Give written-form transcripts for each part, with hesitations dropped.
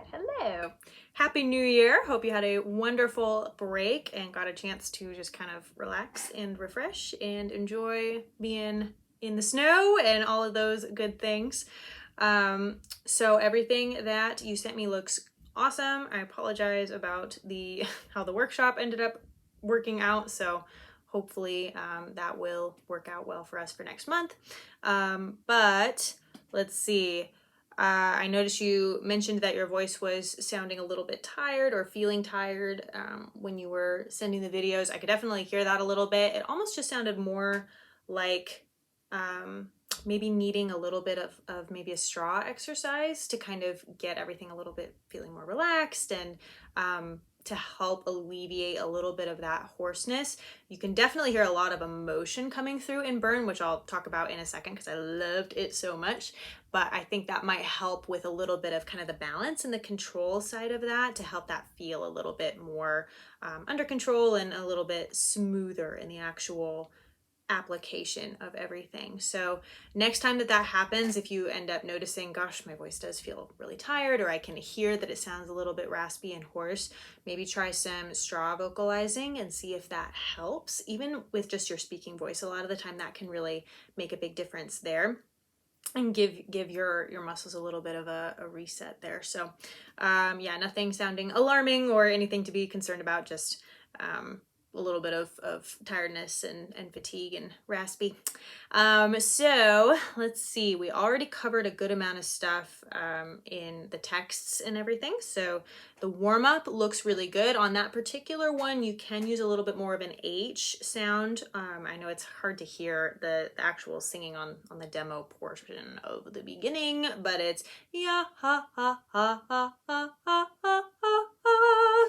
side. Hello. Happy New Year. Hope you had a wonderful break and got a chance to just kind of relax and refresh and enjoy being in the snow and all of those good things. So everything that you sent me looks awesome. I apologize about how the workshop ended up working out. So hopefully that will work out well for us for next month. But let's see. I noticed you mentioned that your voice was sounding a little bit tired or feeling tired when you were sending the videos. I could definitely hear that a little bit. It almost just sounded more like maybe needing a little bit of maybe a straw exercise to kind of get everything a little bit feeling more relaxed and to help alleviate a little bit of that hoarseness. You can definitely hear a lot of emotion coming through in Burn, which I'll talk about in a second because I loved it so much. But I think that might help with a little bit of kind of the balance and the control side of that to help that feel a little bit more under control and a little bit smoother in the actual application of everything. So next time that happens, if you end up noticing, gosh, my voice does feel really tired, or I can hear that it sounds a little bit raspy and hoarse, maybe try some straw vocalizing and see if that helps. Even with just your speaking voice, a lot of the time that can really make a big difference there and give your muscles a little bit of a reset there. So yeah, nothing sounding alarming or anything to be concerned about, just a little bit of tiredness and fatigue and raspy. So let's see, we already covered a good amount of stuff in the texts and everything. So the warm-up looks really good. On that particular one, you can use a little bit more of an H sound. I know it's hard to hear the actual singing on the demo portion of the beginning, but it's yeah, ha, ha, ha, ha, ha, ha, ha, ha.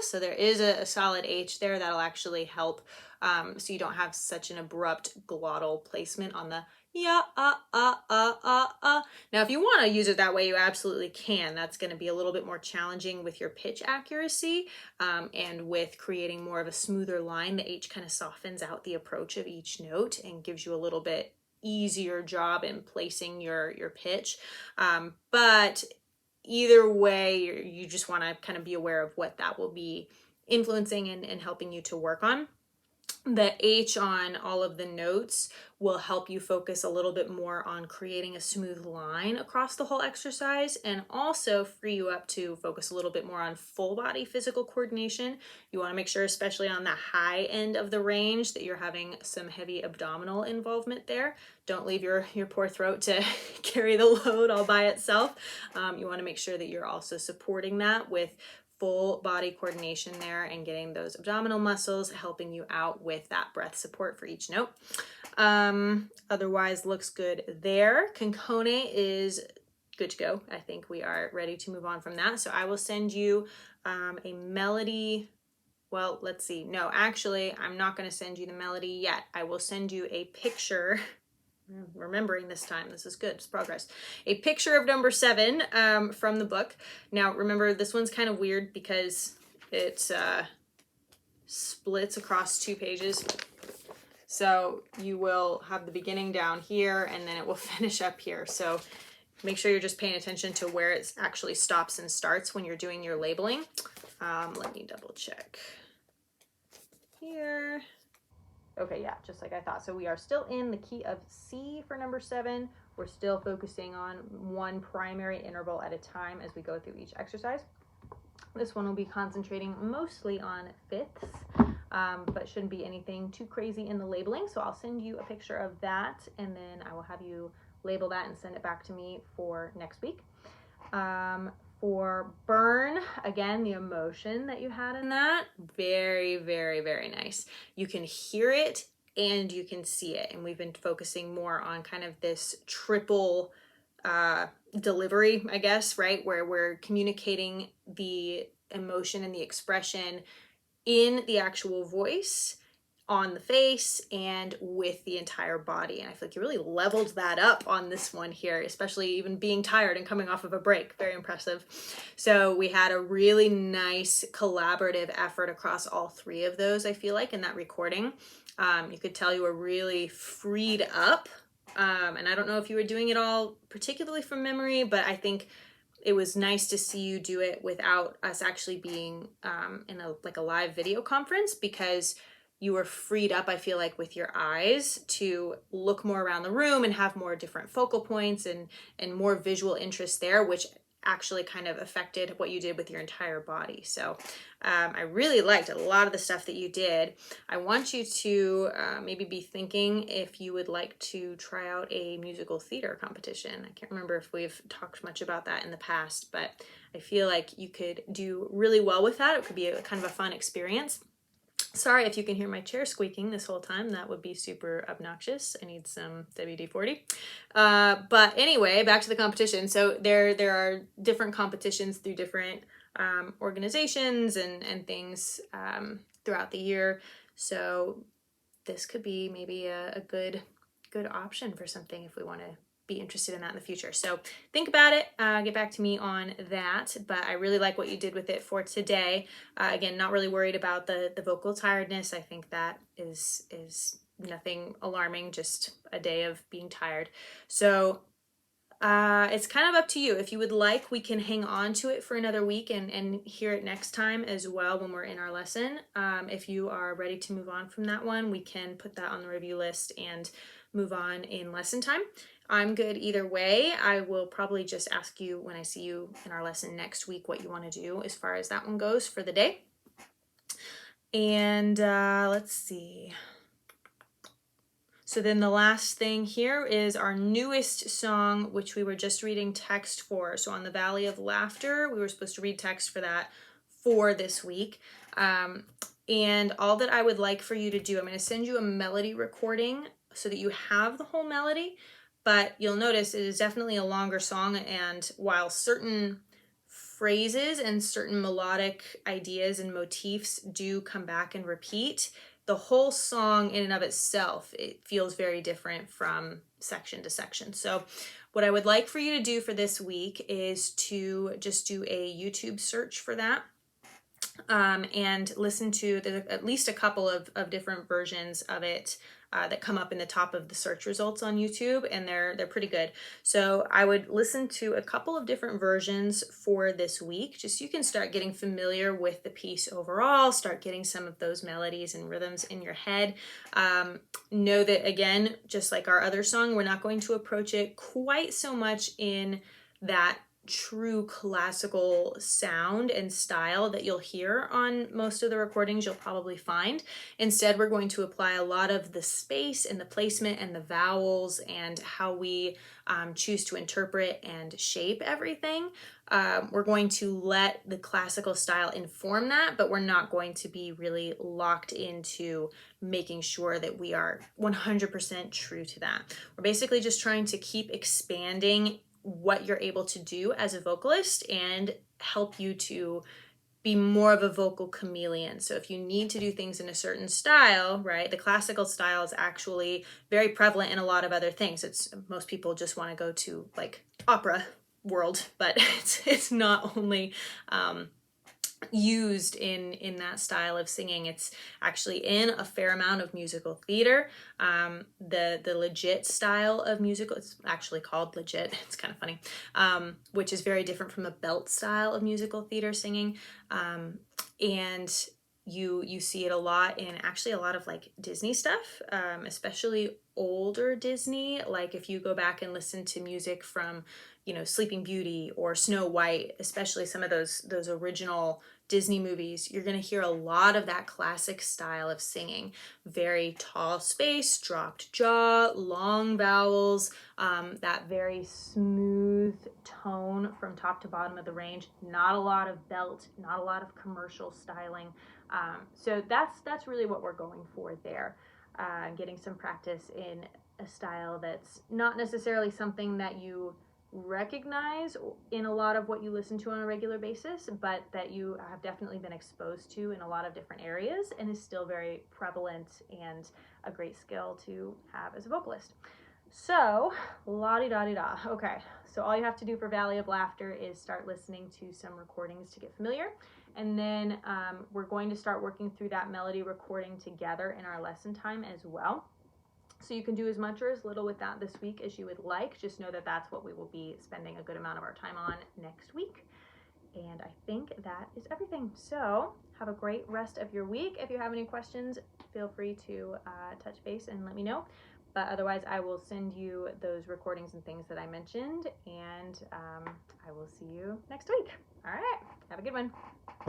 So there is a solid H there that'll actually help so you don't have such an abrupt glottal placement on the yeah, Now, if you want to use it that way, you absolutely can. That's going to be a little bit more challenging with your pitch accuracy and with creating more of a smoother line. The H kind of softens out the approach of each note and gives you a little bit easier job in placing your pitch. But either way, you just want to kind of be aware of what that will be influencing and helping you to work on. The H on all of the notes will help you focus a little bit more on creating a smooth line across the whole exercise and also free you up to focus a little bit more on full body physical coordination. You want to make sure, especially on the high end of the range, that you're having some heavy abdominal involvement there. Don't leave your poor throat to carry the load all by itself. You want to make sure that you're also supporting that with full body coordination there and getting those abdominal muscles helping you out with that breath support for each note. Otherwise looks good there. Concone is good to go. I think we are ready to move on from that. So I will send you a melody. Well, let's see. No, actually, I'm not going to send you the melody yet. I will send you a picture. Remembering this time, this is good, it's progress. A picture of number 7 from the book. Now remember, this one's kind of weird because it splits across 2 pages. So you will have the beginning down here and then it will finish up here. So make sure you're just paying attention to where it actually stops and starts when you're doing your labeling. Let me double check here. Okay, yeah, just like I thought. So we are still in the key of C for number 7. We're still focusing on one primary interval at a time as we go through each exercise. This one will be concentrating mostly on fifths, but shouldn't be anything too crazy in the labeling. So I'll send you a picture of that and then I will have you label that and send it back to me for next week. For Burn, again, the emotion that you had in that, very, very, very nice. You can hear it and you can see it. And we've been focusing more on kind of this triple delivery, I guess, right? Where we're communicating the emotion and the expression in the actual voice, on the face, and with the entire body. And I feel like you really leveled that up on this one here, especially even being tired and coming off of a break. Very impressive. So we had a really nice collaborative effort across all 3 of those, I feel like, in that recording. You could tell you were really freed up. And I don't know if you were doing it all particularly from memory, but I think it was nice to see you do it without us actually being in a live video conference, because you were freed up, I feel like, with your eyes to look more around the room and have more different focal points and more visual interest there, which actually kind of affected what you did with your entire body. So I really liked a lot of the stuff that you did. I want you to maybe be thinking if you would like to try out a musical theater competition. I can't remember if we've talked much about that in the past, but I feel like you could do really well with that. It could be a kind of a fun experience. Sorry if you can hear my chair squeaking this whole time. That would be super obnoxious. I need some WD-40. But anyway, back to the competition. So there are different competitions through different organizations and things throughout the year. So this could be maybe a good option for something if we want to be interested in that in the future. So think about it, get back to me on that, but I really like what you did with it for today. Again, not really worried about the vocal tiredness. I think that is nothing alarming, just a day of being tired. So it's kind of up to you. If you would like, we can hang on to it for another week and hear it next time as well when we're in our lesson. If you are ready to move on from that one, we can put that on the review list and move on in lesson time. I'm good either way. I will probably just ask you when I see you in our lesson next week what you want to do as far as that one goes for the day. And let's see. So then the last thing here is our newest song, which we were just reading text for. So on the Valley of Laughter, we were supposed to read text for that for this week. And all that I would like for you to do, I'm going to send you a melody recording so that you have the whole melody. But you'll notice it is definitely a longer song, and while certain phrases and certain melodic ideas and motifs do come back and repeat, the whole song in and of itself, it feels very different from section to section. So what I would like for you to do for this week is to just do a YouTube search for that. And listen to at least a couple of different versions of it that come up in the top of the search results on YouTube, and they're pretty good. So I would listen to a couple of different versions for this week, just so you can start getting familiar with the piece overall, start getting some of those melodies and rhythms in your head. Know that, again, just like our other song, we're not going to approach it quite so much in that true classical sound and style that you'll hear on most of the recordings you'll probably find. Instead, we're going to apply a lot of the space and the placement and the vowels and how we choose to interpret and shape everything. We're going to let the classical style inform that, but we're not going to be really locked into making sure that we are 100% true to that. We're basically just trying to keep expanding what you're able to do as a vocalist and help you to be more of a vocal chameleon. So if you need to do things in a certain style, right, the classical style is actually very prevalent in a lot of other things. Most people just want to go to like opera world, but it's not only used in that style of singing. It's actually in a fair amount of musical theater. The legit style of musical, it's actually called legit, it's kind of funny, which is very different from the belt style of musical theater singing. And you see it a lot in actually a lot of like Disney stuff, especially older Disney. Like if you go back and listen to music from, Sleeping Beauty or Snow White, especially some of those original Disney movies, you're going to hear a lot of that classic style of singing. Very tall space, dropped jaw, long vowels, that very smooth tone from top to bottom of the range. Not a lot of belt, not a lot of commercial styling. So that's really what we're going for there. Getting some practice in a style that's not necessarily something that you recognize in a lot of what you listen to on a regular basis, but that you have definitely been exposed to in a lot of different areas and is still very prevalent and a great skill to have as a vocalist. So, la-di-da-di-da. Okay, so all you have to do for Valley of Laughter is start listening to some recordings to get familiar, and then we're going to start working through that melody recording together in our lesson time as well. So you can do as much or as little with that this week as you would like. Just know that that's what we will be spending a good amount of our time on next week. And I think that is everything. So have a great rest of your week. If you have any questions, feel free to touch base and let me know. But otherwise, I will send you those recordings and things that I mentioned, and I will see you next week. All right, have a good one.